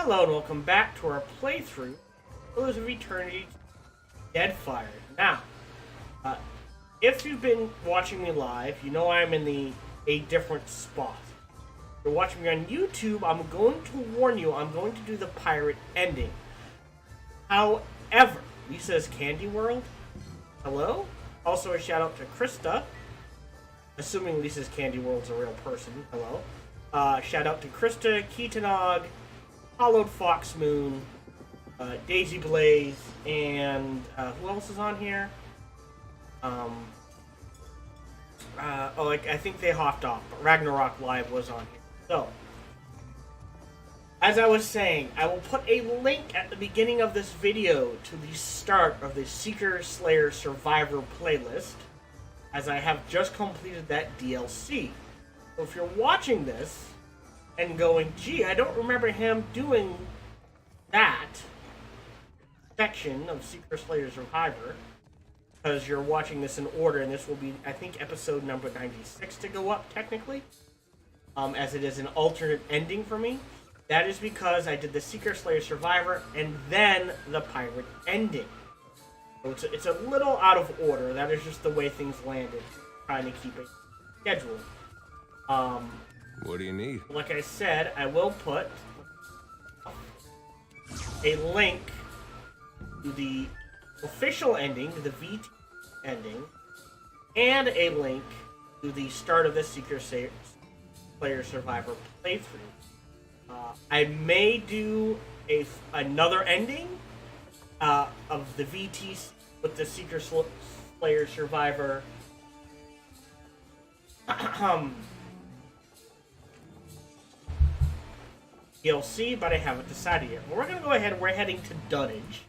Hello and welcome back to our playthrough Pillars of Eternity Deadfire. Now, if you've been watching me live, you know I'm in a different spot. If you're watching me on YouTube, I'm going to warn you, I'm going to do the pirate ending. However, Lisa's Candy World, hello? Also a shout out to Krista, assuming Lisa's Candy World's a real person, hello. Shout out to Krista, Keetanog, Hollowed Fox Moon, Daisy Blaze, and who else is on here? I think they hopped off, but Ragnarok Live was on here. So, as I was saying, I will put a link at the beginning of this video to the start of the Seeker Slayer Survivor playlist, as I have just completed that DLC. So if you're watching this and going, gee, I don't remember him doing that section of Seeker Slayer Survivor, because you're watching this in order, and this will be, I think, episode number 96 to go up, technically, as it is an alternate ending for me. That is because I did the Seeker Slayer Survivor and then the pirate ending. So it's a little out of order. That is just the way things landed, trying to keep it scheduled. What do you need? Like I said, I will put a link to the official ending, the VT ending, and a link to the start of the Seeker Slayer Survivor playthrough. I may do another ending of the VT with the Seeker Slayer Survivor DLC, but I haven't decided yet. We're gonna go ahead. We're heading to Dunnage.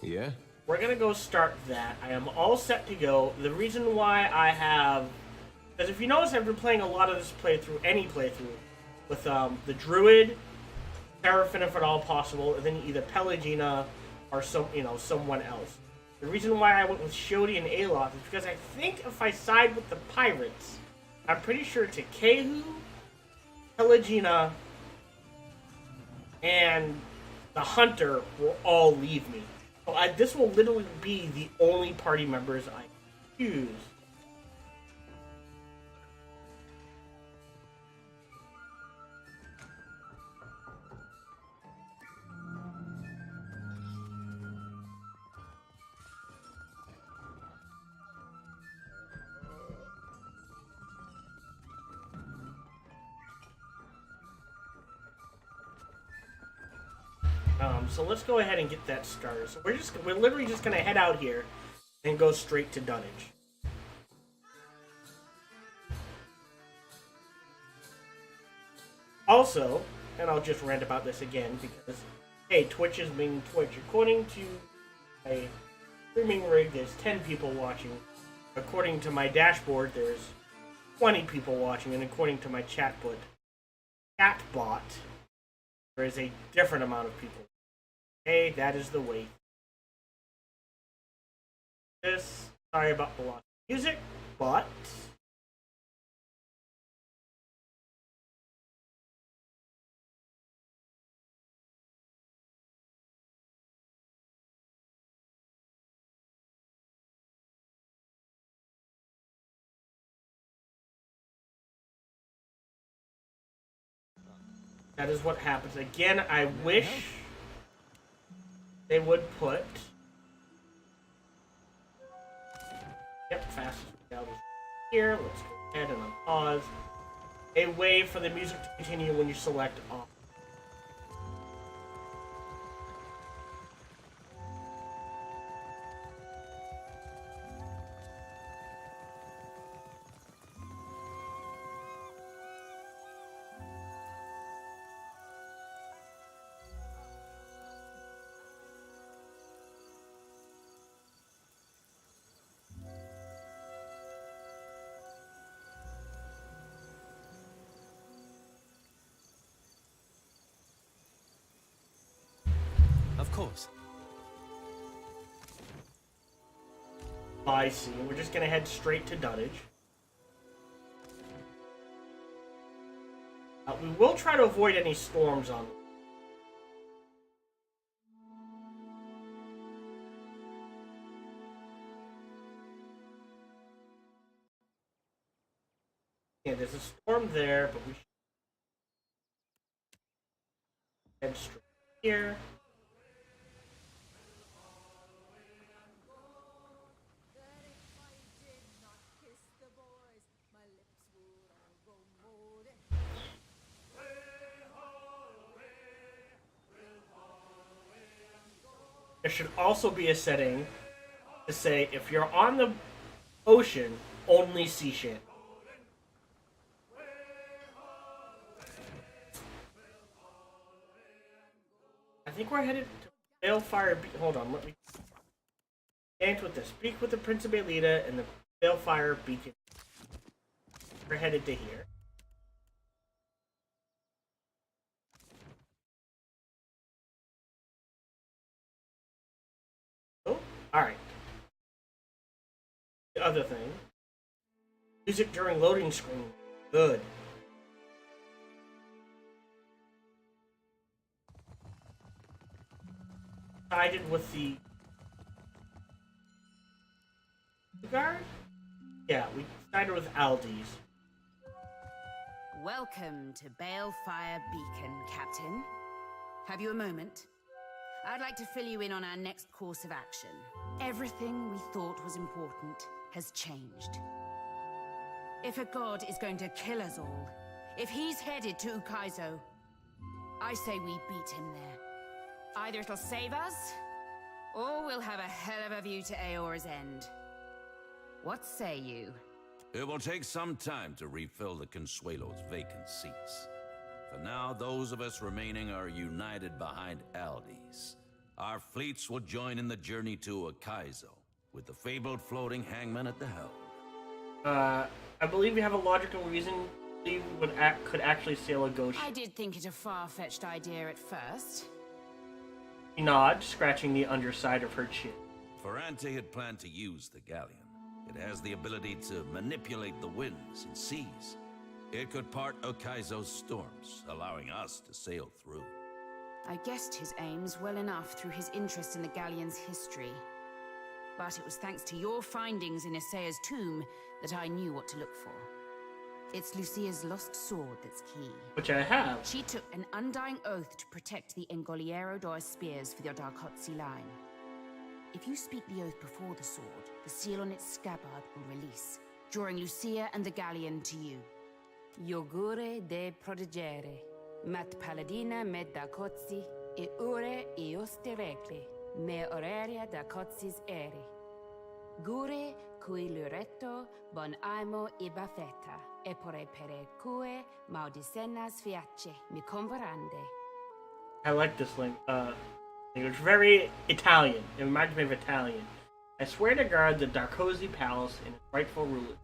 Yeah? We're gonna go start that. I am all set to go. The reason why I have, because if you notice, I've been playing a lot of this playthrough, any playthrough, with the Druid, Seraphim if at all possible, and then either Pelagina or someone else. The reason why I went with Shodi and Aloth is because I think if I side with the pirates, I'm pretty sure Tekehu, Pelagina, and the Hunter will all leave me. So this will literally be the only party members I choose. So let's go ahead and get that started. So we're literally just gonna head out here and go straight to Dunnage. Also, and I'll just rant about this again because, hey, Twitch is being Twitch. According to my streaming rig, there's 10 people watching. According to my dashboard, there's 20 people watching, and according to my chatbot, there is a different amount of people. Hey, that is the way. Sorry about the loss of music, but that is what happens. Again, I wish they would put, fastest way out is here. Let's go ahead and unpause. A way for the music to continue when you select off. Of course. I see. We're just gonna head straight to Dunnage. We will try to avoid any storms on them. there, but we should head straight here. There should also be a setting to say if you're on the ocean, only sea shit. I think we're headed to Balefire. Hold on, let me dance with the Speak with the Principi and the Balefire Beacon. We're headed to here. Oh, alright. The other thing. Music during loading screen. Good. Sided with the guard? Yeah, we sided with Aldi's. Welcome to Balefire Beacon, Captain. Have you a moment? I'd like to fill you in on our next course of action. Everything we thought was important has changed. If a god is going to kill us all, if he's headed to Ukaizo, I say we beat him there. Either it'll save us, or we'll have a hell of a view to Aora's end. What say you? It will take some time to refill the Consuelo's vacant seats. For now, those of us remaining are united behind Aldi's. Our fleets will join in the journey to Ukaizo, with the fabled floating hangman at the helm. I believe you have a logical reason we could actually sail a ghost. I did think it a far-fetched idea at first. She nods, scratching the underside of her chin. Ferrante had planned to use the galleon. It has the ability to manipulate the winds and seas. It could part Ukaizo's storms, allowing us to sail through. I guessed his aims well enough through his interest in the galleon's history. But it was thanks to your findings in Isaya's tomb that I knew what to look for. It's Lucia's lost sword that's key. Which I have. She took an undying oath to protect the Engoliero d'Or spears for the Darkotsi line. If you speak the oath before the sword, the seal on its scabbard will release, drawing Lucia and the galleon to you. Iogure de prodigere, mat paladina med Darkotsi, e ure ioste regle, me aurelia Darkotsis ere. Gure cui luretto bon aimo ibafeta, e pore pere cue maudicenas fiace, mi convorande. I like this language. Very Italian. It reminds me of Italian. I swear to guard the Darkozy Palace and its rightful ruler.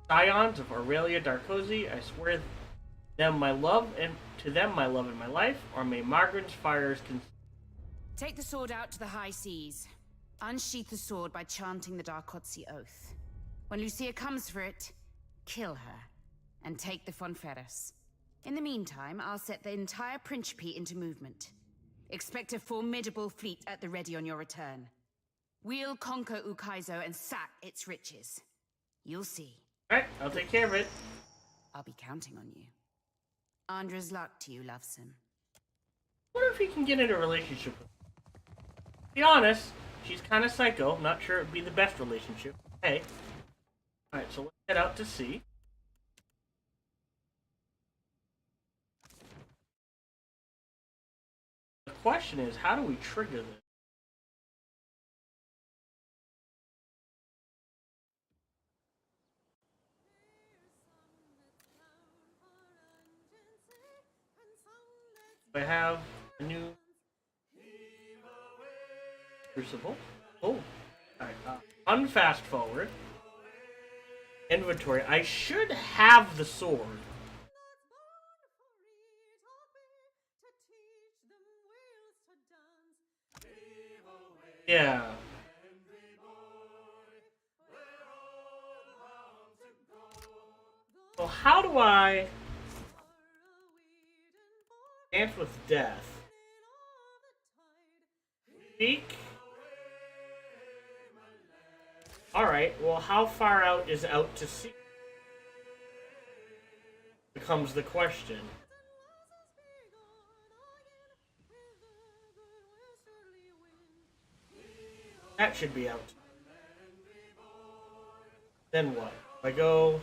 Scions of Aurelia Darkozy, I swear them my love and to them my love and my life, or may Margaret's fires consume. Take the sword out to the high seas. Unsheath the sword by chanting the Darkotsi oath. When Lucia comes for it, kill her, and take the Fonferros. In the meantime, I'll set the entire Principi into movement. Expect a formidable fleet at the ready on your return. We'll conquer Ukaizo and sack its riches. You'll see. Alright, I'll take care of it. I'll be counting on you. Andra's luck to you, Loveson. I wonder if he can get in a relationship with her. To be honest, she's kind of psycho. Not sure it'd be the best relationship. Hey. Alright, so let's head out to sea. The question is, how do we trigger this? I have a new crucible. Oh, alright. Unfast forward. Inventory. I should have the sword. Yeah. So how do I dance with death? Speak. Alright, well how far out is out to sea? becomes the question. That should be out. Then what? I go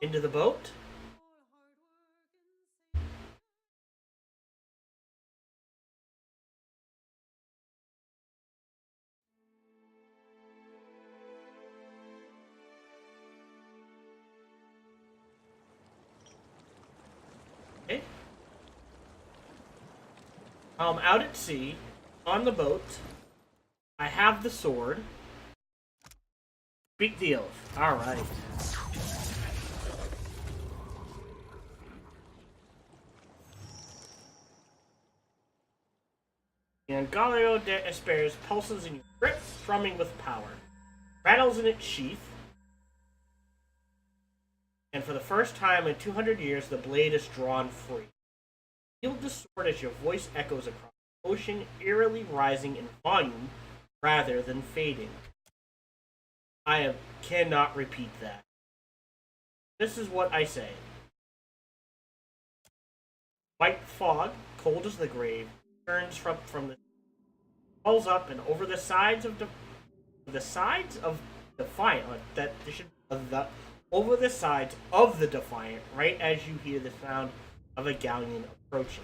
into the boat? Okay. I'm out at sea, on the boat. I have the sword. Speak the oath. Alright. And Galio de Esperes pulses in your grip, thrumming with power. Rattles in its sheath. And for the first time in 200 years, the blade is drawn free. Wield the sword as your voice echoes across the ocean, eerily rising in volume rather than fading. I cannot repeat that. This is what I say. White fog, cold as the grave, turns from the falls up and over the sides of Defiant. Over the sides of the Defiant, right as you hear the sound of a galleon approaching.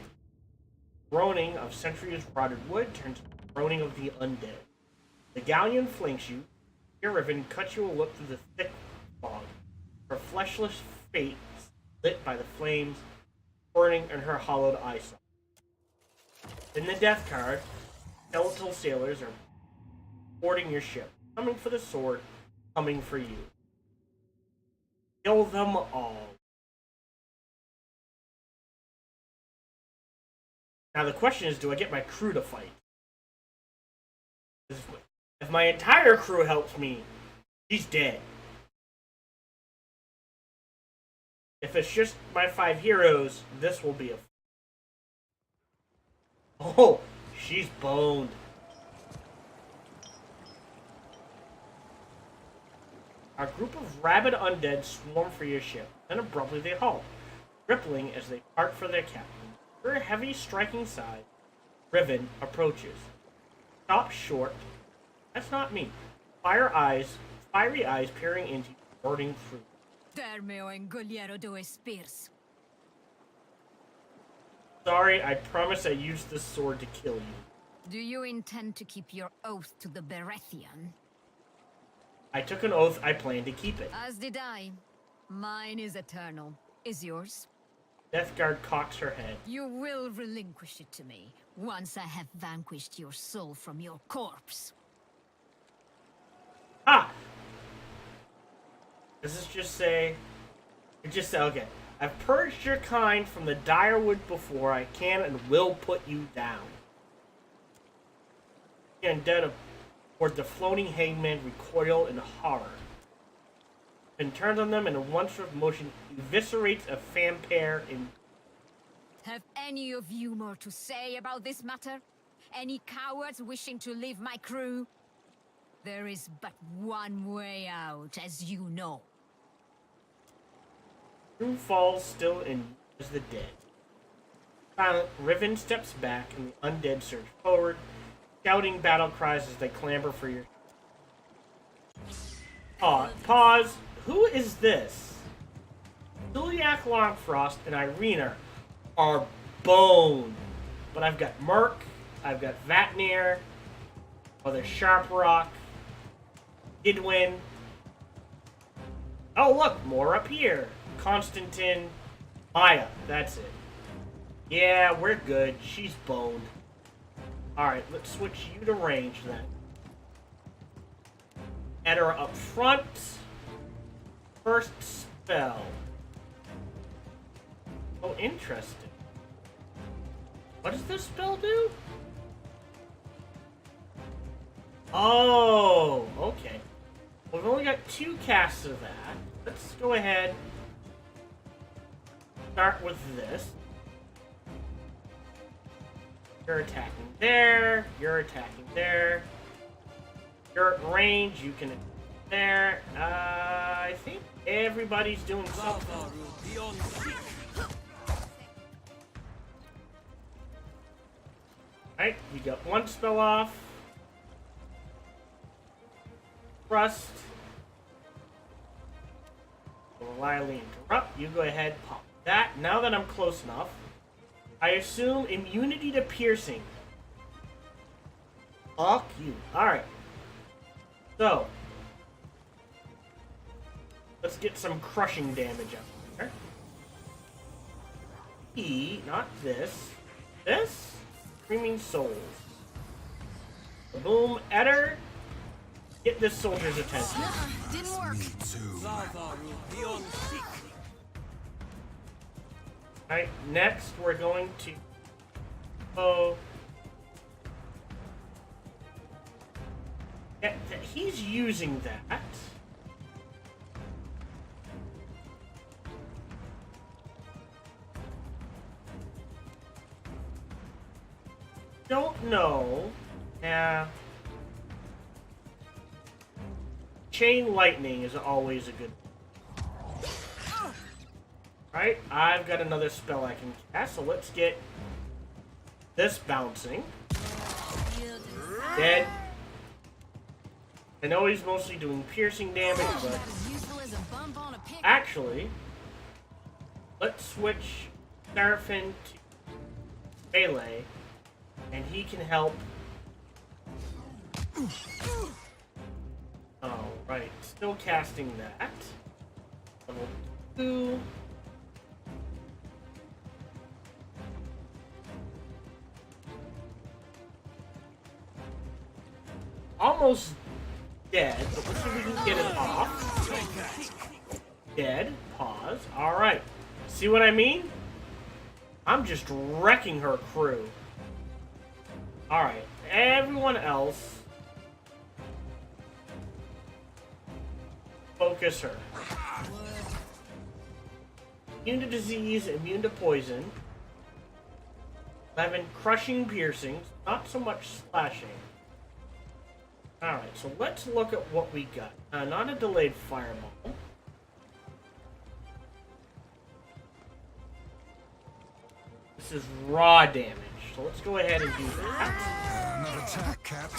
Groaning of centuries rotted wood turns to the groaning of the undead. The galleon flanks you. Your riven cuts you a look through the thick fog. Her fleshless face lit by the flames burning in her hollowed eye socket. In the death card, skeletal sailors are boarding your ship, coming for the sword, coming for you. Kill them all. Now the question is, do I get my crew to fight? If my entire crew helps me, he's dead. If it's just my 5 heroes, this will be a... Oh, she's boned. A group of rabid undead swarm for your ship, then abruptly they halt, rippling as they part for their captain. Her heavy striking side, Riven approaches. Stop short. That's not me. Fiery eyes peering into you, burning through. Sorry, I promise I used this sword to kill you. Do you intend to keep your oath to the Berethian? I took an oath, I plan to keep it. As did I. Mine is eternal. Is yours? Deathguard cocks her head. You will relinquish it to me, once I have vanquished your soul from your corpse. Ah! Does this just say... It just say, okay. I've purged your kind from the dire wood before. I can and will put you down. The undead toward the floating hangman recoil in horror. And turns on them in a one-swift motion, eviscerates a vampire in... Have any of you more to say about this matter? Any cowards wishing to leave my crew? There is but one way out, as you know. Crew falls still in as the dead. Silent, Riven steps back and the undead surge forward, shouting battle cries as they clamber for your... Pause. Who is this? Celiac Longfrost and Irina are boned. But I've got Merc, I've got Vatnir, Mother Sharprock, Gidwin. Oh look, more up here. Constantine, Maya, that's it. Yeah, we're good. She's boned. Alright, let's switch you to range then. At her up front. First spell. Oh, interesting. What does this spell do? Oh, okay. We've only got 2 casts of that. Let's go ahead. Start with this. You're attacking there. You're attacking there. You're at range. You can there. I think everybody's doing something. Alright, you got one spell off. Rust. Reliably interrupt. You go ahead, pop that. Now that I'm close enough, I assume immunity to piercing. Fuck you. Alright. So, let's get some crushing damage up there. Not this. This? Screaming Souls. Boom, Eder. Get this soldier's attention. Didn't work. Alright, next we're going to go. He's using that. Don't know. Yeah. Chain lightning is always a good. Right, I've got another spell I can cast, so let's get this bouncing. Dead. I know he's mostly doing piercing damage, but actually, let's switch Seraphim to melee, and he can help. Alright, still casting that. Level 2. Almost dead, but let's see if we can get it off. Dead. Pause. Alright. See what I mean? I'm just wrecking her crew. Alright. Everyone else, focus her. Immune to disease, immune to poison. 11 crushing piercings, not so much slashing. Alright, so let's look at what we got. Not a delayed fireball. This is raw damage, so let's go ahead and do that. Another attack, Cap.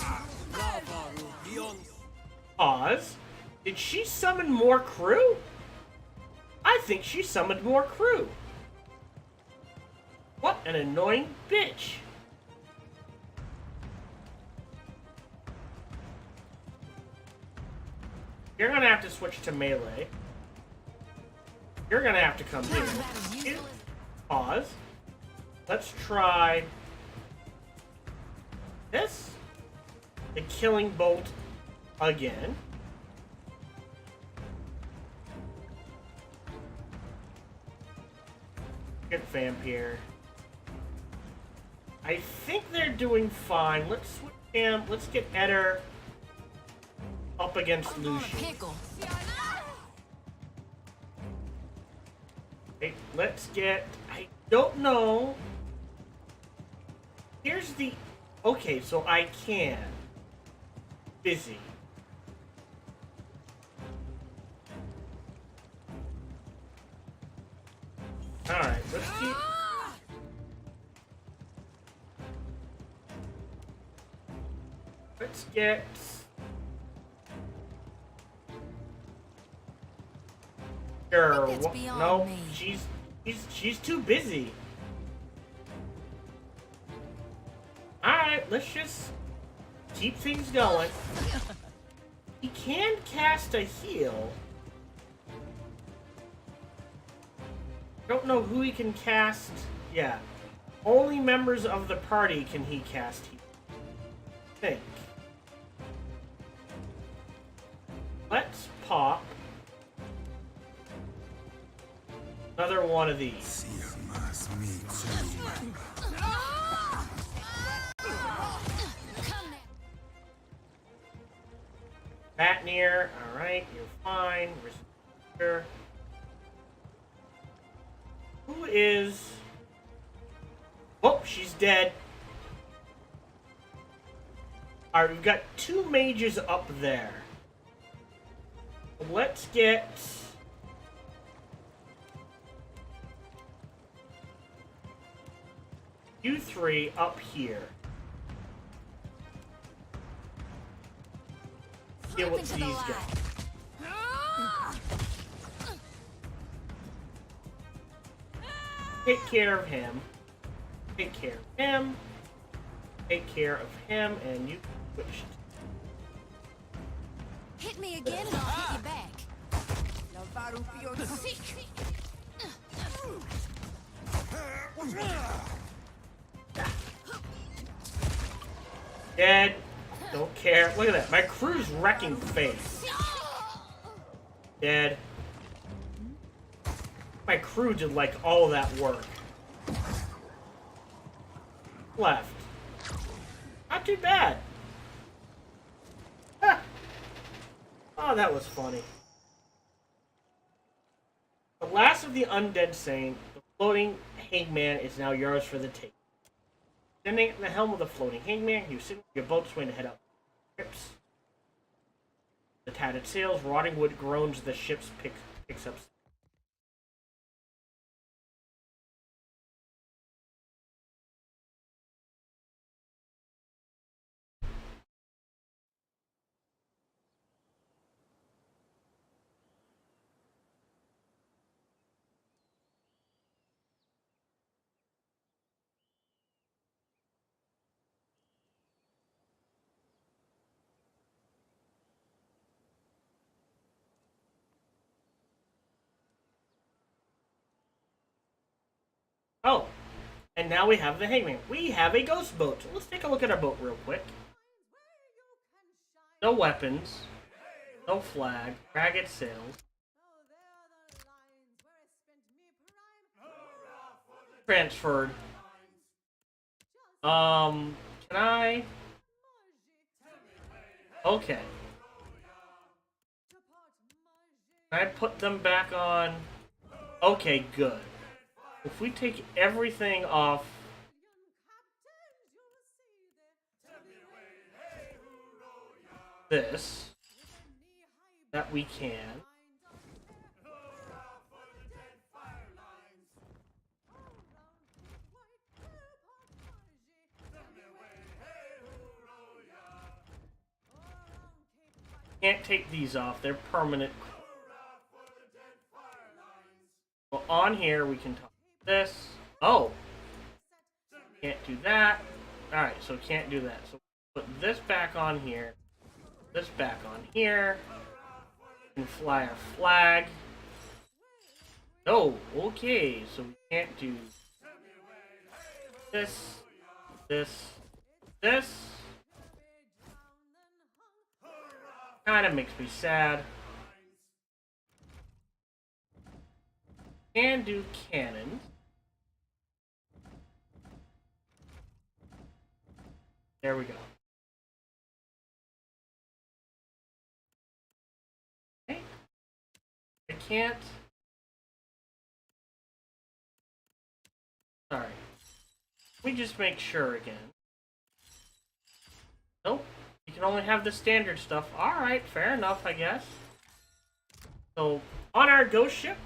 Pause. Did she summon more crew? I think she summoned more crew. What an annoying bitch. You're gonna have to switch to melee. You're gonna have to come here. Pause. Let's try this. The killing bolt again. Get Vampire. I think they're doing fine. Let's switch him. Let's get Eder up against Lucian. Okay, let's get. I don't know. Here's the. Okay, so I can. Busy. Alright, let's keep. Let's get. Sure. No, she's too busy. Alright, let's just keep things going. He can cast a heal. Don't know who he can cast. Yeah. Only members of the party can he cast heal. I think. Let's pop another one of these. Batnir, alright, you're fine. Restore. Who is... Oh, she's dead. Alright, we've got two mages up there. Let's get... you three up here. Deal with these guys. Take care of him. Take care of him. Take care of him, and you switch. Hit me again and I'll hit you back. Dead. Don't care. Look at that. My crew's wrecking face. Dead. My crew did like all of that work. Left. Not too bad. Ah. Oh, that was funny. The last of the undead saint, the floating hangman, is now yours for the take. Standing at the helm of the floating hangman, you sit with your boatswain to head up ships. The tattered sails, rotting wood groans, the ship's picks up. Oh, and now we have the hangman. We have a ghost boat. So let's take a look at our boat real quick. No weapons. No flag. Ragged sails. Transferred. Can I? Okay. Can I put them back on? Okay, good. If we take everything off this, that we can. Can't take these off, they're permanent. Well, on here we can talk this. Oh! Can't do that. Alright, so can't do that. So put this back on here. This back on here. And fly our flag. Oh, okay. So we can't do this, this, this. Kinda makes me sad. Can do cannons. There we go. Okay. I can't. Sorry. We just make sure again. Nope. You can only have the standard stuff. Alright, fair enough, I guess. So, on our ghost ship,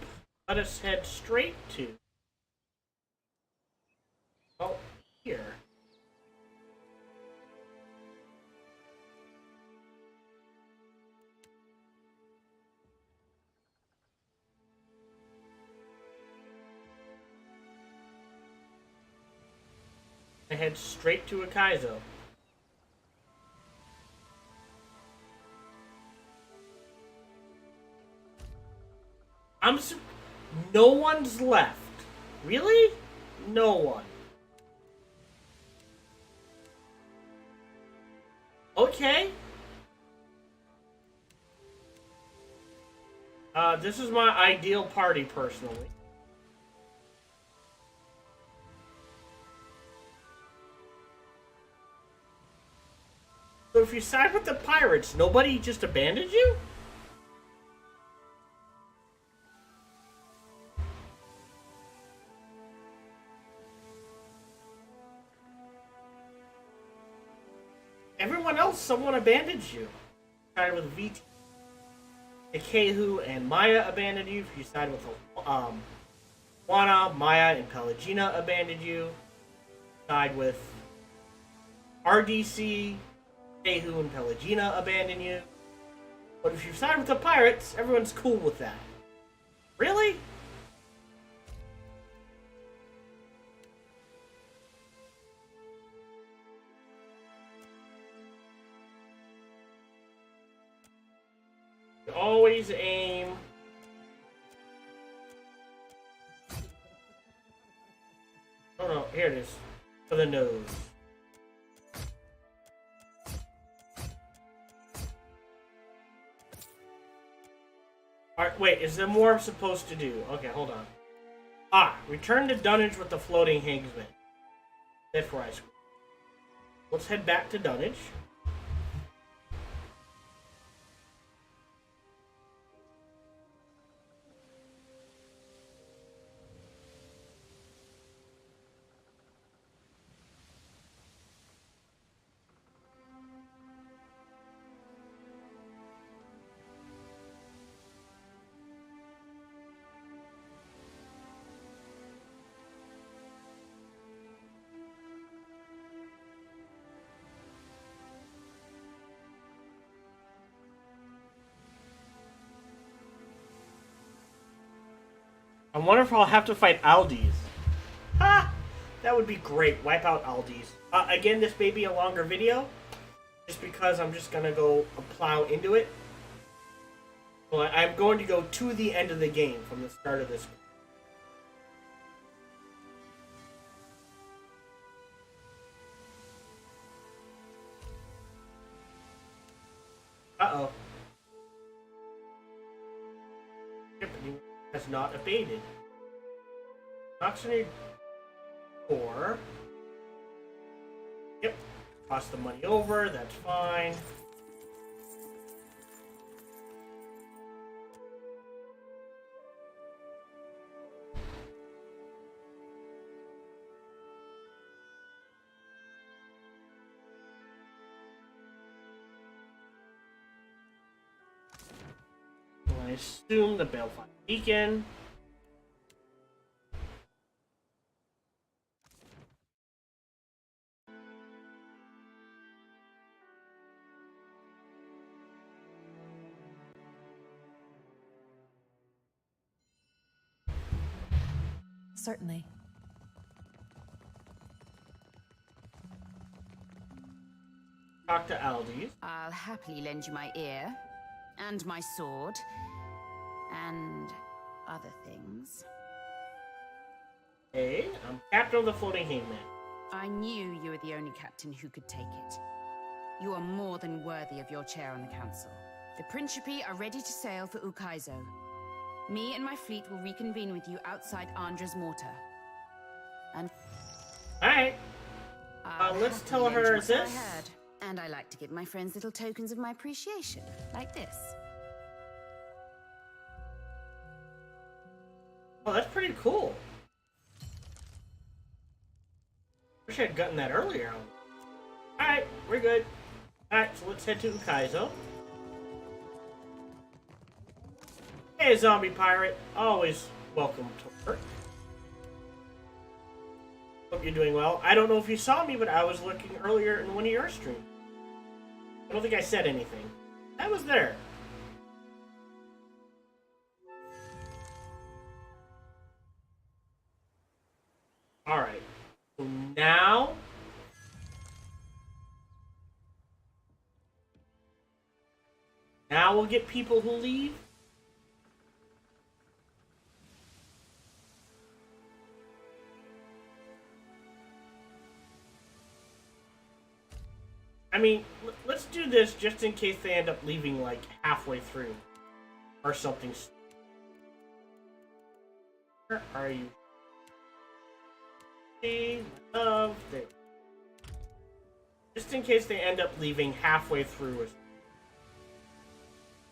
let us head straight to... oh, here. I head straight to Akaizo. No one's left. Really? No one. Okay. This is my ideal party, personally. So if you side with the pirates, nobody just abandoned you? Everyone else, someone abandoned you. Tried with VT. Ikehu and Maya abandoned you. If you side with Juana, Maya, and Pelagina abandoned you. Side with RDC, Ikehu, and Pelagina abandoned you. But if you side with the pirates, everyone's cool with that. Really? You always aim. Oh no, here it is. For the nose. Alright, wait, is there more I'm supposed to do? Okay, hold on. Ah, return to Dunnage with the floating hangsman. That's where I screwed. Let's head back to Dunnage. I wonder if I'll have to fight Aldi's. Ha! That would be great. Wipe out Aldi's. Again, this may be a longer video, just because I'm just gonna go plow into it. But I'm going to go to the end of the game from the start of this. Uh-oh. Tiffany has not abated. Oxygenate 4. Yep. Toss the money over, that's fine. I assume the Balefire Beacon. Certainly. Talk to Aldi's. I'll happily lend you my ear, and my sword, and other things. Hey, I'm captain of the floating hangman. I knew you were the only captain who could take it. You are more than worthy of your chair on the council. The Principi are ready to sail for Ukaizo. Me and my fleet will reconvene with you outside Andra's Mortar. And Alright. Let's tell her this. this. And I like to give my friends little tokens of my appreciation, like this. Oh, that's pretty cool. Wish I had gotten that earlier. Alright, we're good. Alright, so let's head to Ukaizo. Hey, zombie pirate. Always welcome to work. Hope you're doing well. I don't know if you saw me, but I was looking earlier in one of your streams. I don't think I said anything. I was there. Alright. So now... Now we'll get people who leave. I mean, let's do this just in case they end up leaving, like, halfway through. Or something. Where are you? Love there. Just in case they end up leaving halfway through.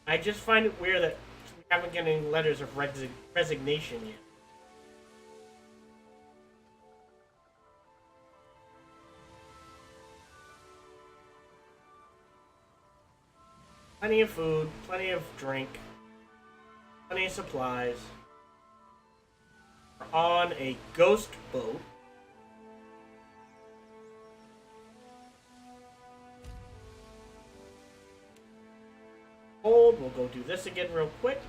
I just find it weird that we haven't gotten any letters of resignation yet. Plenty of food, plenty of drink. Plenty of supplies. We're on a ghost boat. We'll go do this again real quick.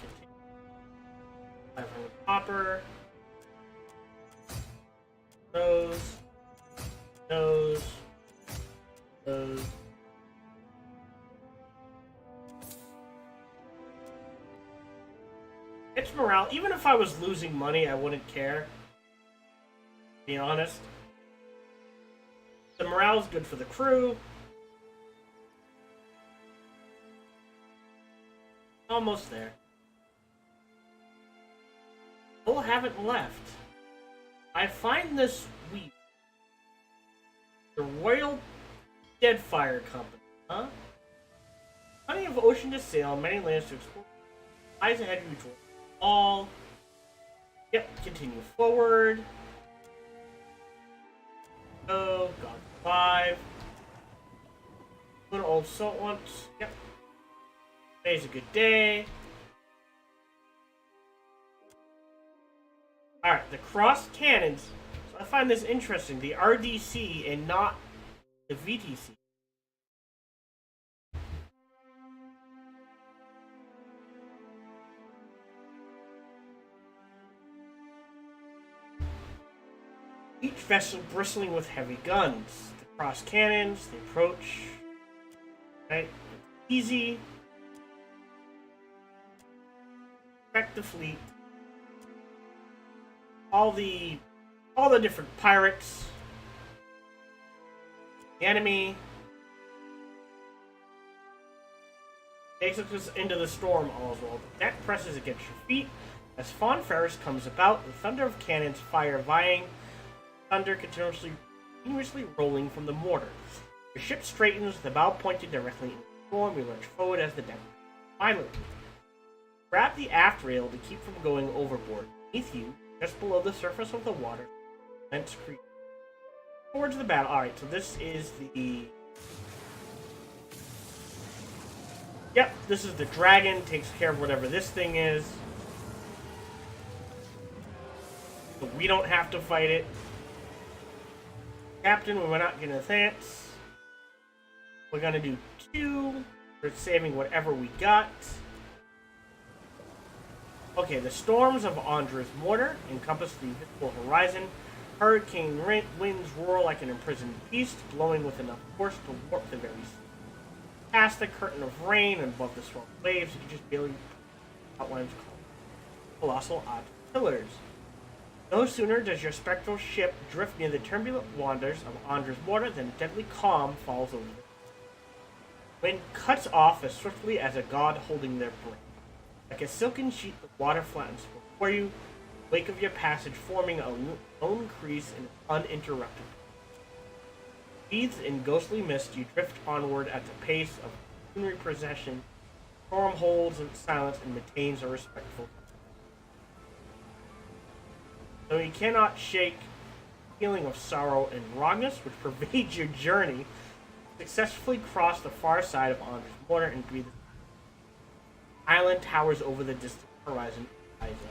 500 copper. Those. It's morale. Even if I was losing money, I wouldn't care. To be honest. The morale's good for the crew. Almost there. Still haven't left. I find this weird. The Royal Deadfire Company, huh? Plenty of ocean to sail, many lands to explore. Eyes ahead of you to all. Yep, continue forward. Oh, God, 5. An old salt once. Yep. Today's a good day. Alright, the cross cannons. So I find this interesting. The RDC and not the VTC. Each vessel bristling with heavy guns. The cross cannons, the approach. Right? Easy. Expect the fleet. All the different pirates. The enemy. Takes us into the storm all as well. The deck presses against your feet. As Fawn Ferris comes about, the thunder of cannons fire vying. Thunder continuously rolling from the mortar. Your ship straightens, the bow pointed directly into the storm. You lurch forward as the deck finally. Grab the aft rail to keep from going overboard. Beneath you, just below the surface of the water, vents creep towards the battle. Alright, so this is the... Yep, this is the dragon. Takes care of whatever this thing is. So we don't have to fight it. Captain, we're not gonna advance. We're gonna do 2. We're saving whatever we got. Okay, the storms of Andra's mortar encompass the visible horizon. Hurricane winds roar like an imprisoned beast, blowing with enough force to warp the very sea. Past the curtain of rain and above the swirling waves, you just barely outlines colossal odd pillars. No sooner does your spectral ship drift near the turbulent waters of Andra's mortar than a deadly calm falls over them. Wind cuts off as swiftly as a god holding their breath. Like a silken sheet, the water flattens before you, wake of your passage forming a lone crease and uninterrupted. Bathed in ghostly mist, you drift onward at the pace of machinery procession. Storm holds in silence and maintains a respectful. Though you cannot shake the feeling of sorrow and wrongness which pervades your journey, successfully cross the far side of Andra's mortar and breathe. Island towers over the distant horizon of Ukaizo.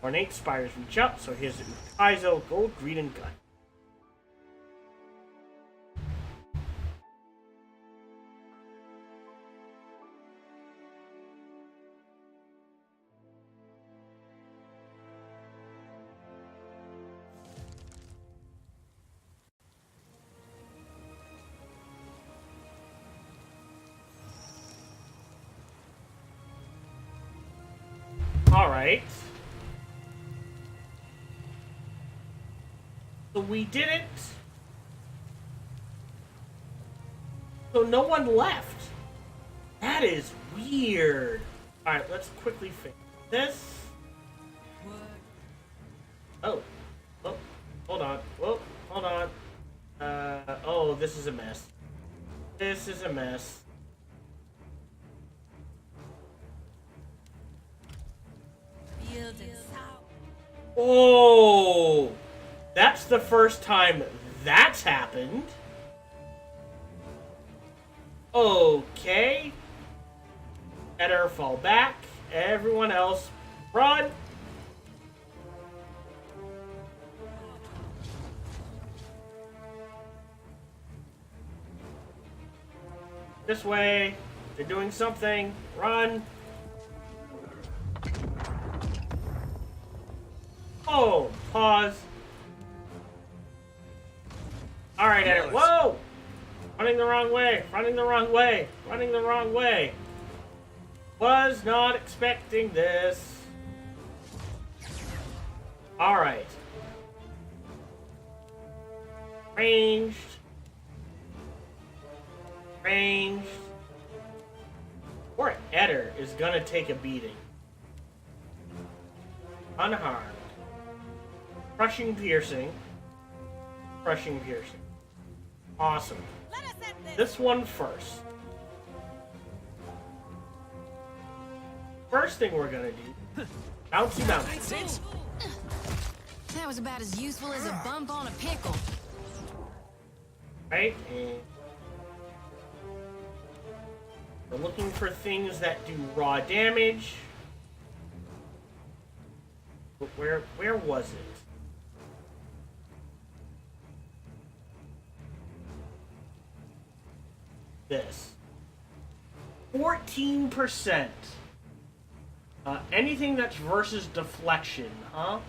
Ornate spires reach up, so here's the Ukaizo gold, green, and gun. Alright. So we did it. So no one left. That is weird. Alright, let's quickly fix this. Oh. Oh. Hold on. Whoa. Hold on. Oh, this is a mess. This is a mess. Oh, that's the first time that's happened. Okay. Better fall back. Everyone else Run! This way. They're doing something. Run! Oh, pause. Alright, Eder. Whoa! Running the wrong way. Running the wrong way. Running the wrong way. Was not expecting this. Alright. Ranged. Ranged. Poor Eder is gonna take a beating. Unharmed. Crushing piercing. Crushing piercing. Awesome. This one first. First thing we're gonna do. Bouncy bouncy. That was about as useful as a bump on a pickle. Right? And we're looking for things that do raw damage. But where was it? This. 14%. Anything that's versus deflection, huh?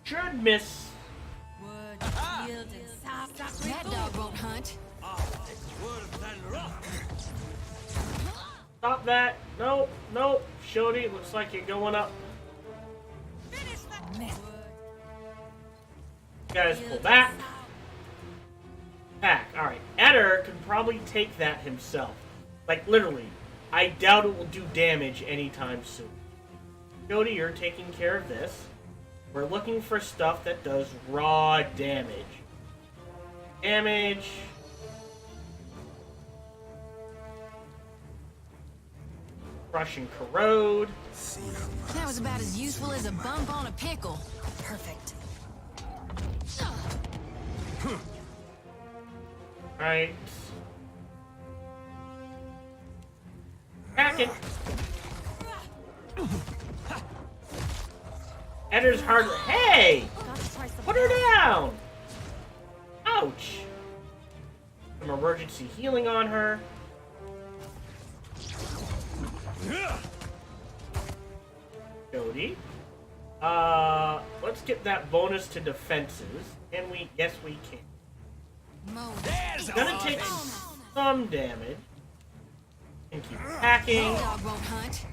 Should miss. That dog won't hunt. Stop that. Nope, nope. Shody, looks like you're going up. You guys pull back. Back. Alright. Eder can probably take that himself. Like, literally. I doubt it will do damage anytime soon. Shody, you're taking care of this. We're looking for stuff that does raw damage. Damage. Crush and corrode. That was about as useful as a bump on a pickle. Perfect. Right. Back it. Eder's hard. Hey! Put her down! Ouch! Some emergency healing on her. Jody. Let's get that bonus to defenses. Can we? Yes, we can. It's gonna take some damage. And keep attacking. Dog won't hunt.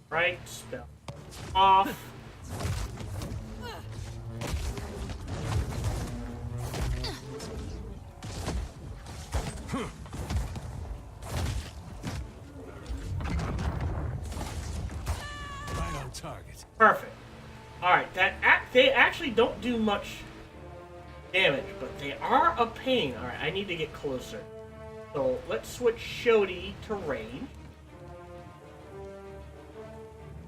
Right, spell off. Right on target. Perfect. Alright, they actually don't do much damage, but they are a pain. Alright, I need to get closer. So let's switch Shody to range.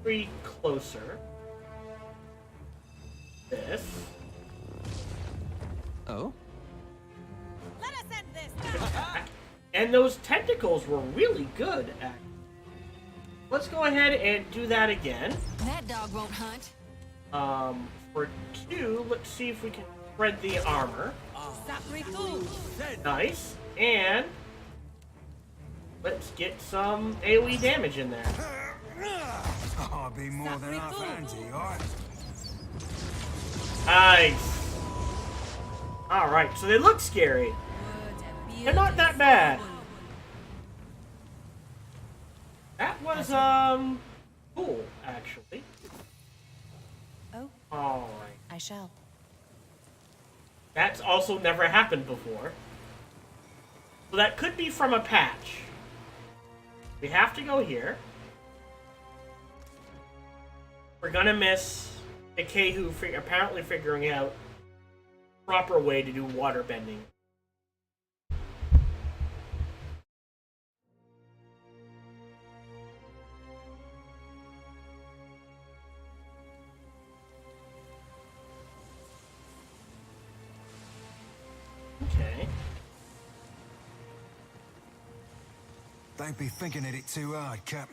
Pretty closer. This. Oh? And those tentacles were really good, actually. Let's go ahead and do that again. That dog won't hunt. For 2, let's see if we can spread the armor. Nice. And let's get some AoE damage in there. I'll be more than half anti, alright? Nice. Alright, so they look scary. They're not that bad. That was, cool, actually. Oh, Alright. I shall. That's also never happened before. So that could be from a patch. We have to go here. We're gonna miss Ikehu apparently figuring out proper way to do water bending. Don't be thinking at it too hard, Cap.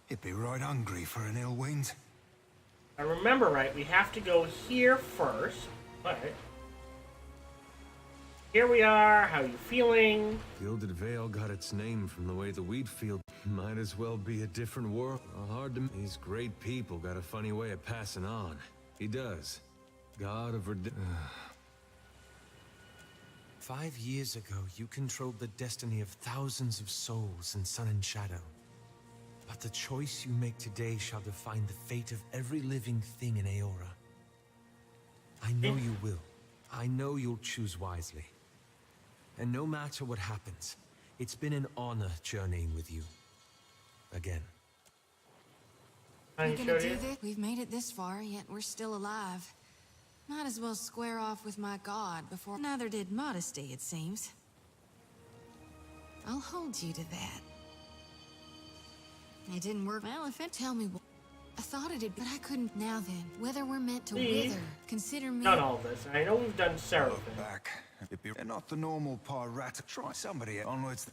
You'd be right hungry for an ill wind. I remember right, we have to go here first. Alright. Here we are, how you feeling? Gilded Vale got its name from the way the wheat field might as well be a different world. Hard to... These great people got a funny way of passing on. He does. God of redemption. 5 years ago, you controlled the destiny of thousands of souls in Sun and Shadow. But the choice you make today shall define the fate of every living thing in Aora. I know you will. I know you'll choose wisely. And no matter what happens, it's been an honor journeying with you. Again. Are We're you gonna sure do you? this? We've made it this far, yet we're still alive. Might as well square off with my god before... Neither did modesty, it seems. I'll hold you to that. It didn't work. Well, if it... Tell me what... I thought it'd... But I couldn't... Now then, whether we're meant to See? wither, consider me... Done all this. I know we've done several Look things. back. They're not the normal pirate. Try somebody onwards.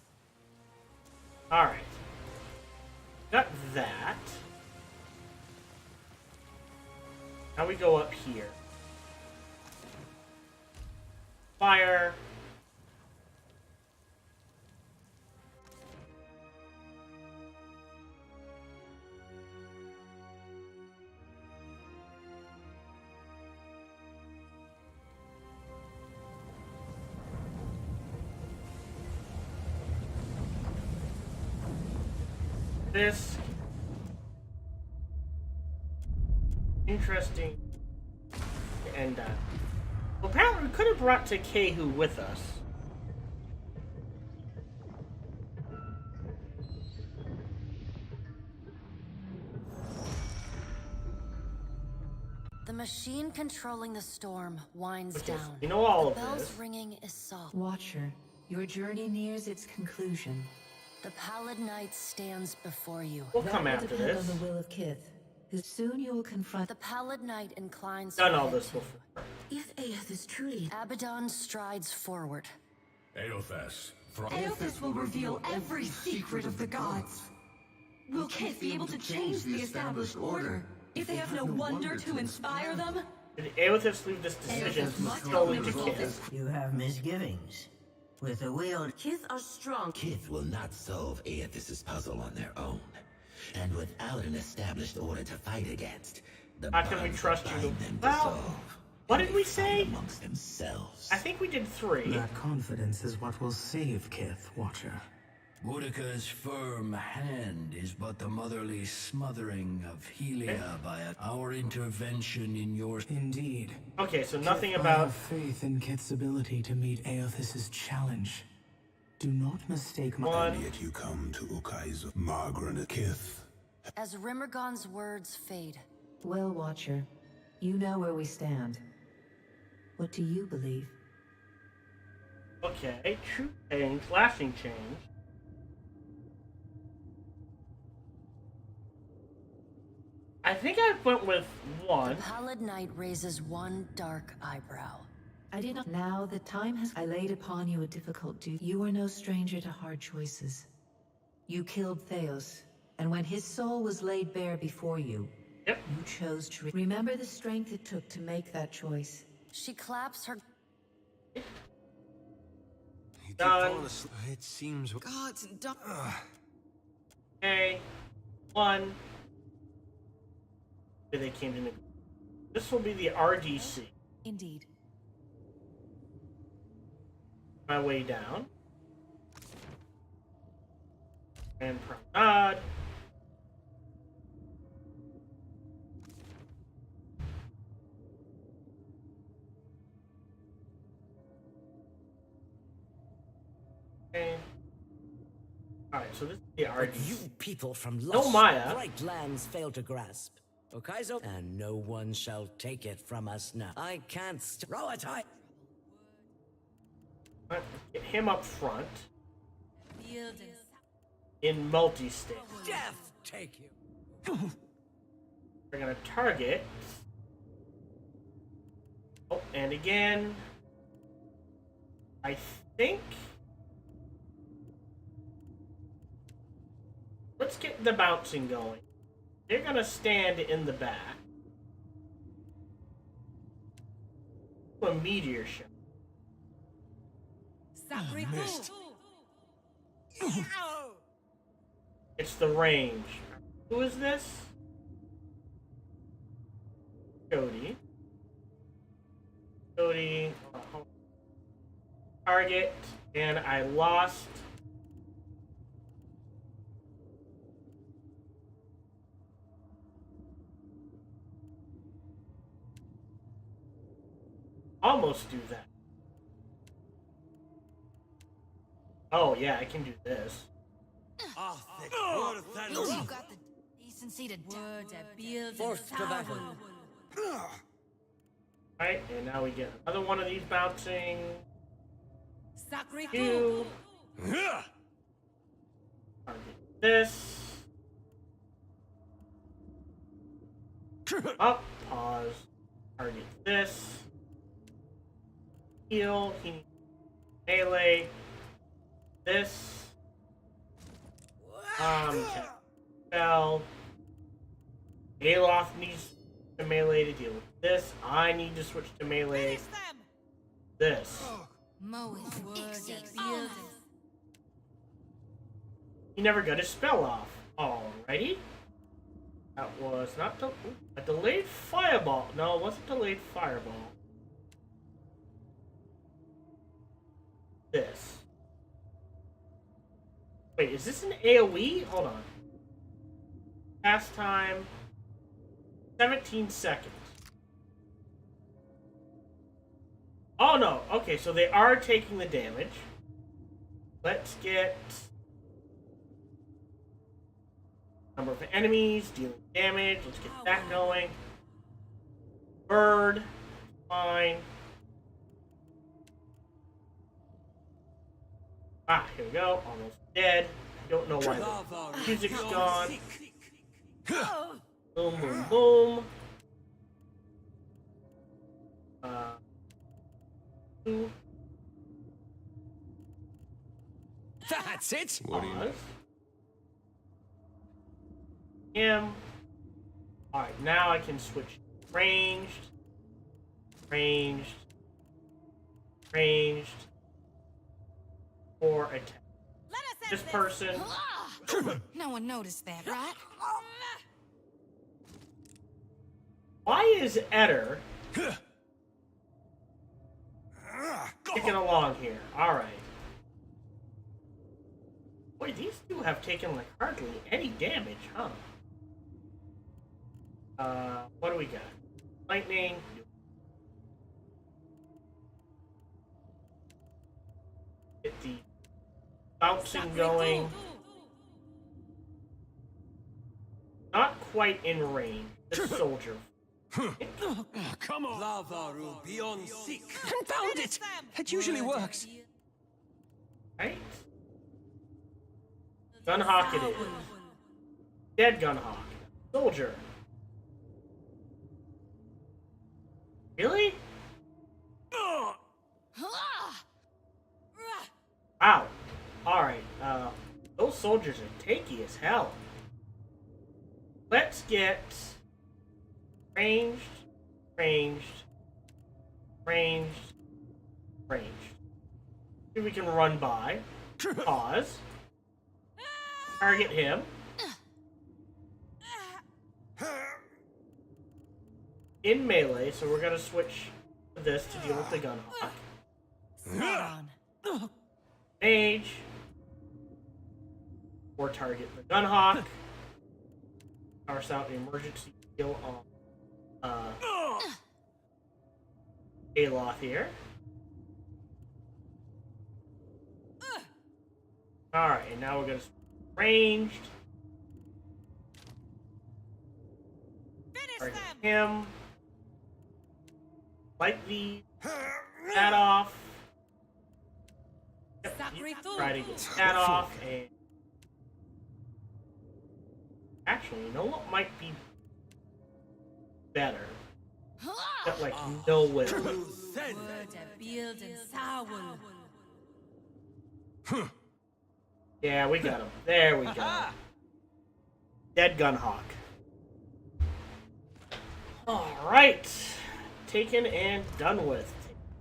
Alright. Got that. Now we go up here. Fire. This interesting, and well, apparently we could have brought Takehu with us. The machine controlling the storm winds Okay, down. you know all The of bell's this. ringing is soft. Watcher, your journey nears its conclusion. The pallid night stands before you. We'll come That will after depend this. on the will of Kith, who soon you will confront. The pallid night inclines. Done her all head this to you. before. If Aeth is truly... Abaddon strides forward. Aothas, Aothas will reveal every secret of the gods. Will Kith be able to change the established order if they have no wonder to inspire them? Did Aothas leave this decision solely to Kith? You have misgivings. With the will, Kith are strong. Kith will not solve Aethys' puzzle on their own. And without an established order to fight against, the How can we bonds trust that you? bind them Well, dissolve, what and did they we fight say? amongst themselves. I think we did 3. That confidence is what will save Kith, Watcher. Boudica's firm hand is but the motherly smothering of Helia by our intervention in your... Indeed. Okay, so nothing Kith, I about. have faith in Kith's ability to meet Aothis' challenge. Do not mistake my... One. Yet you come to Ukai's Margaret Kith. As Rimmergon's words fade. Well, Watcher, you know where we stand. What do you believe? Okay, true change, lasting change. I think I went with 1. The pallid night raises one dark eyebrow. I did not... Now the time has... I laid upon you a difficult duty. You are no stranger to hard choices. You killed Theos, and when his soul was laid bare before you, Yep. you chose to... Remember the strength it took to make that choice. She claps her. Done. It seems... Gods and dark... Okay. 1. They came to. This will be the RDC. Indeed. My way down. And promenade. Okay. Alright, so this is the But RDC. you people from No lush, Maya. bright lands fail to grasp. Okaizo, and no one shall take it from us now. I can't throw it. Get him up front. In multi-state. Death take you. We're gonna target. Oh, and again. I think. let's get the bouncing going. They're gonna stand in the back. A meteor show. Missed. It's the range. Who is this? Cody. Target, and I lost. Almost do that. Oh yeah, I can do this. You got the decency to Forced to battle. Right, and now we get another one of these bouncing. You. Target this. Up, pause. Target this. Heal. He needs melee. This. Spell. Aloth needs to melee to deal with this. I need to switch to melee. This. He never got his spell off. Alrighty. That was not a delayed fireball. No, it wasn't delayed fireball. This. Wait, is this an AoE? Hold on. Past time. 17 seconds. Oh no, okay, so they are taking the damage. Let's get number of enemies, dealing damage, let's get that going. Bird, fine. Ah, here we go, almost dead. I don't know why the music's gone. Boom, boom, boom. That's it. What do you know? Him. Alright, now I can switch ranged, or attack. This person. No one noticed that, right? Why is Eder kicking along here? Alright. Boy, these two have taken like hardly any damage, huh? What do we got? Lightning. Get the bouncing going. Not quite in range. This soldier. Come on! Lavaru beyond seek. Confound it! It usually works. Right? Gunhawk it is. Dead Gunhawk. Soldier. Really? Wow. Alright, those soldiers are takey as hell. Let's get ranged. See if we can run by. Pause. Target him. In melee, so we're gonna switch this to deal with the Gunhawk. Mage. Or target the Gunhawk. Force out the emergency heal on Aloth here. Alright, and now we're gonna ranged. Target him. Light the that off. Yep, try to get that off and actually, you know what might be better? Got like no way. Yeah, we got him. There we go. Dead Gunhawk. Alright. Taken and done with.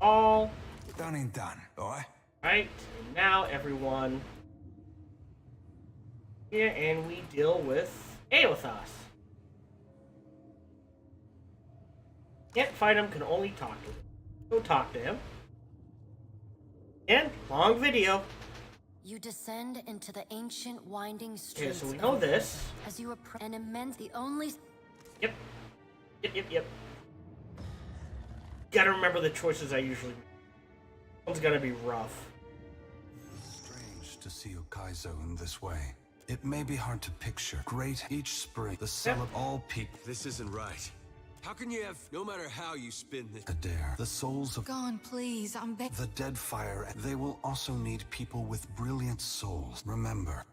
All. Done and done, boy. Right, and now everyone. Here, and we deal with Aothas. Can't fight him, can only talk to him. Go talk to him. And long video. You descend into the ancient winding streets. Okay, so we know this. As you approach an immense, the only. Yep. Yep. Gotta remember the choices I usually make. One's gonna be rough. Strange to see Ukaizo in this way. It may be hard to picture. Great each spring, the sun of all peak. This isn't right. How can you have, no matter how you spin this? Adair, the souls of Gone, please, I'm begging. the dead fire. They will also need people with brilliant souls. Remember.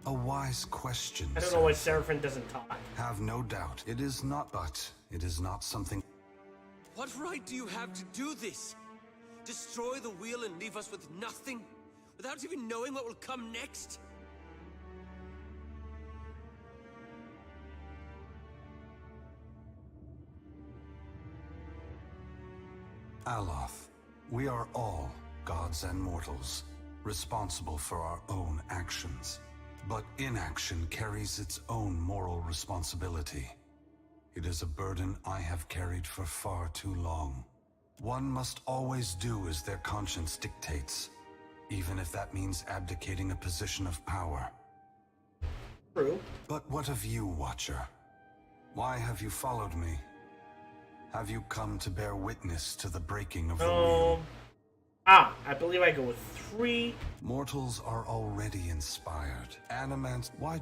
A wise question. I don't know why Seraphim doesn't talk. Have no doubt. It is not, but it is not something. What right do you have to do this? Destroy the wheel and leave us with nothing? Without even knowing what will come next? Aloth, we are all gods and mortals, responsible for our own actions. But inaction carries its own moral responsibility. It is a burden I have carried for far too long. One must always do as their conscience dictates, even if that means abdicating a position of power. True. But what of you, Watcher? Why have you followed me? Have you come to bear witness to the breaking of the wheel? I believe I go with 3. Mortals are already inspired. Animant, why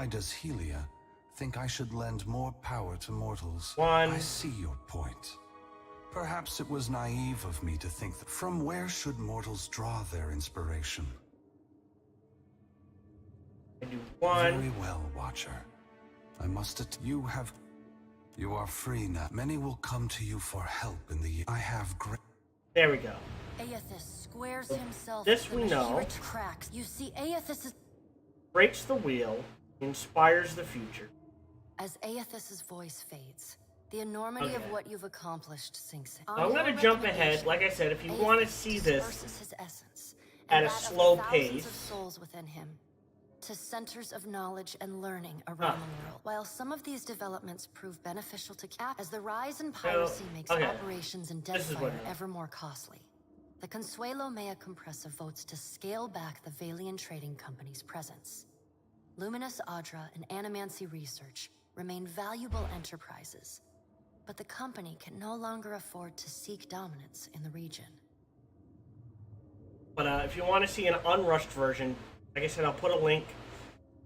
does Helia think I should lend more power to mortals? 1. I see your point. Perhaps it was naive of me to think that. From where should mortals draw their inspiration? I do 1. Very well, Watcher. I must You are free now. Many will come to you for help in the. I have great. There we go. Aethys squares himself. This we know. Cracks. You see, Aethys is. Breaks the wheel, inspires the future. As Aethys' voice fades, the enormity of what you've accomplished sinks in. So I'm gonna jump ahead. Like I said, if you want to see this his essence, at a that slow of the thousands pace, of souls within him, to centers of knowledge and learning around the world. While some of these developments prove beneficial to as the rise in piracy makes operations in Deadfire ever more costly, the Consuelo Mea Compressa votes to scale back the Valian Trading Company's presence. Luminous Adra and Animancy Research remain valuable enterprises, but the company can no longer afford to seek dominance in the region. But if you want to see an unrushed version, like I said, I'll put a link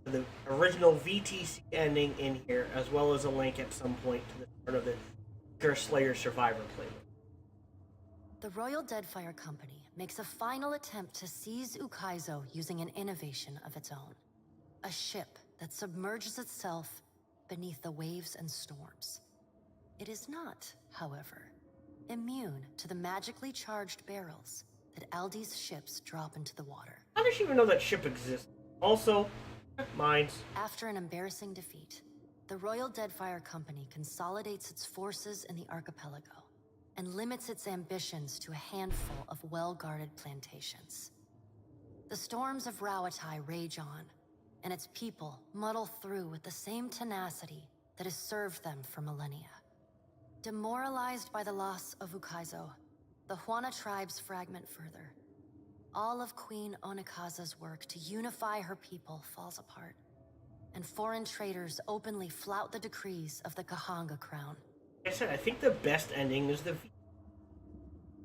to the original VTC ending in here, as well as a link at some point to the start of the Pure Slayer Survivor playlist. The Royal Deadfire Company makes a final attempt to seize Ukaizo using an innovation of its own. A ship that submerges itself beneath the waves and storms. It is not, however, immune to the magically charged barrels that Aldi's ships drop into the water. How does she even know that ship exists? Also, mines. After an embarrassing defeat, the Royal Deadfire Company consolidates its forces in the archipelago and limits its ambitions to a handful of well-guarded plantations. The storms of Rauatai rage on, and its people muddle through with the same tenacity that has served them for millennia. Demoralized by the loss of Ukaizo, the Huana tribes fragment further. All of Queen Onikaza's work to unify her people falls apart, and foreign traders openly flout the decrees of the Kahanga crown. Like I said, I think the best ending is the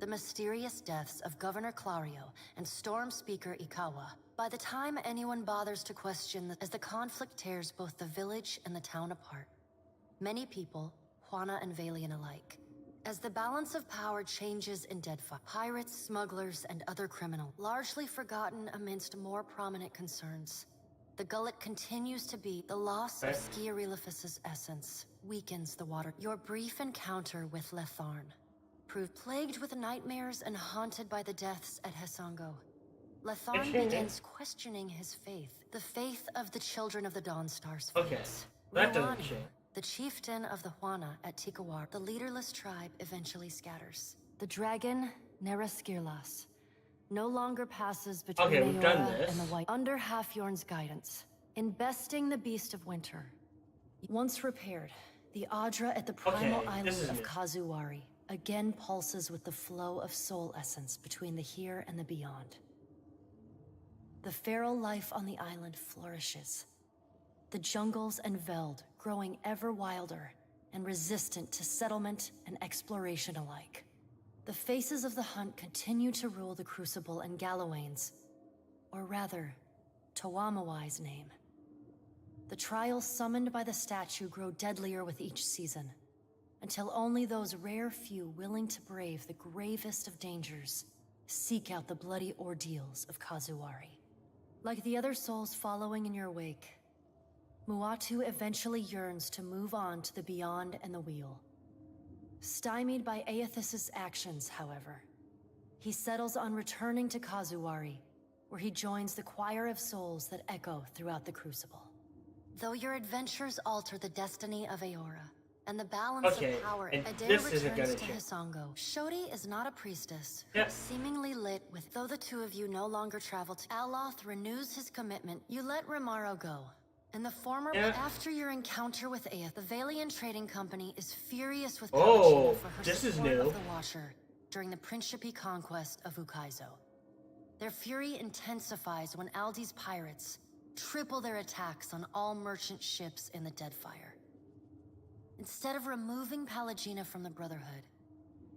mysterious deaths of Governor Clario and Storm Speaker Ikawa. By the time anyone bothers to question as the conflict tears both the village and the town apart, many people, Huana and Valian alike, as the balance of power changes in Deadfire, pirates, smugglers, and other criminals, largely forgotten amidst more prominent concerns. The gullet continues to be the loss of Skiariliphus' essence, weakens the water. Your brief encounter with Letharn proved plagued with nightmares and haunted by the deaths at Hesango. Lethorn begins questioning his faith, the faith of the children of the Dawnstar's Okay, fleets. that doesn't Ruani, change. the chieftain of the Huana at Tikawar, the leaderless tribe eventually scatters. The dragon, Neraskirlas, no longer passes between Okay, we've done Aora this. and the White. Under Halfjorn's guidance, investing the Beast of Winter. Once repaired, the Adra at the primal Okay, island this is of new. Kazuwari again pulses with the flow of soul essence between the here and the beyond. The feral life on the island flourishes. The jungles and veld growing ever wilder and resistant to settlement and exploration alike. The faces of the hunt continue to rule the Crucible and Galawain's, or rather, Tawamawai's name. The trials summoned by the statue grow deadlier with each season, until only those rare few willing to brave the gravest of dangers seek out the bloody ordeals of Kazuwari. Like the other souls following in your wake, Muatu eventually yearns to move on to the beyond and the wheel. Stymied by Aethys' actions, however, he settles on returning to Kazuwari, where he joins the choir of souls that echo throughout the Crucible. Though your adventures alter the destiny of Aora and the balance of power, and Adair this isn't returns gonna to change. Hisango. Shodi is not a priestess, Yep. seemingly lit with. Though the two of you no longer travel to Aloth renews his commitment, you let Romaro go. In the former, Yeah. after your encounter with Aeth, the Valian Trading Company is furious with Oh, Palutena for her this is support new. of the Watcher during the Principi conquest of Ukaizo. Their fury intensifies when Aldi's pirates triple their attacks on all merchant ships in the Deadfire. Instead of removing Palutena from the Brotherhood,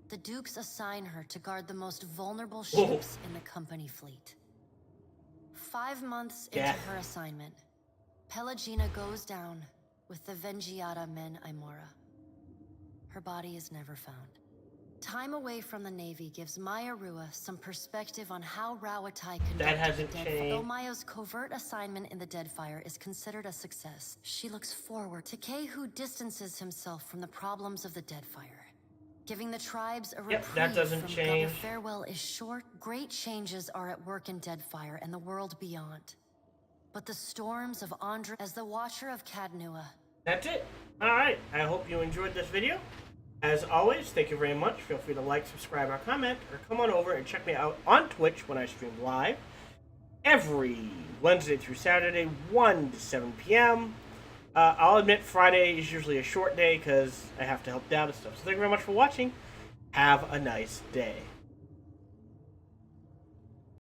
the Dukes assign her to guard the most vulnerable ships in the company fleet. 5 months into her assignment, Pelagina goes down with the Vengiata men Aimora. Her body is never found. Time away from the Navy gives Maya Rua some perspective on how Rawatai conducted hasn't the Deadfire. changed. Though Maya's covert assignment in the Deadfire is considered a success, she looks forward to Kehu distances himself from the problems of the Deadfire, giving the tribes a reprieve that doesn't from change. Their farewell is short. Great changes are at work in Deadfire and the world beyond. But the storms of Andra as the Watcher of Cadnua. That's it. Alright, I hope you enjoyed this video. As always, thank you very much. Feel free to like, subscribe, or comment, or come on over and check me out on Twitch when I stream live every Wednesday through Saturday, 1 to 7 p.m. I'll admit Friday is usually a short day because I have to help Dad and stuff. So thank you very much for watching. Have a nice day.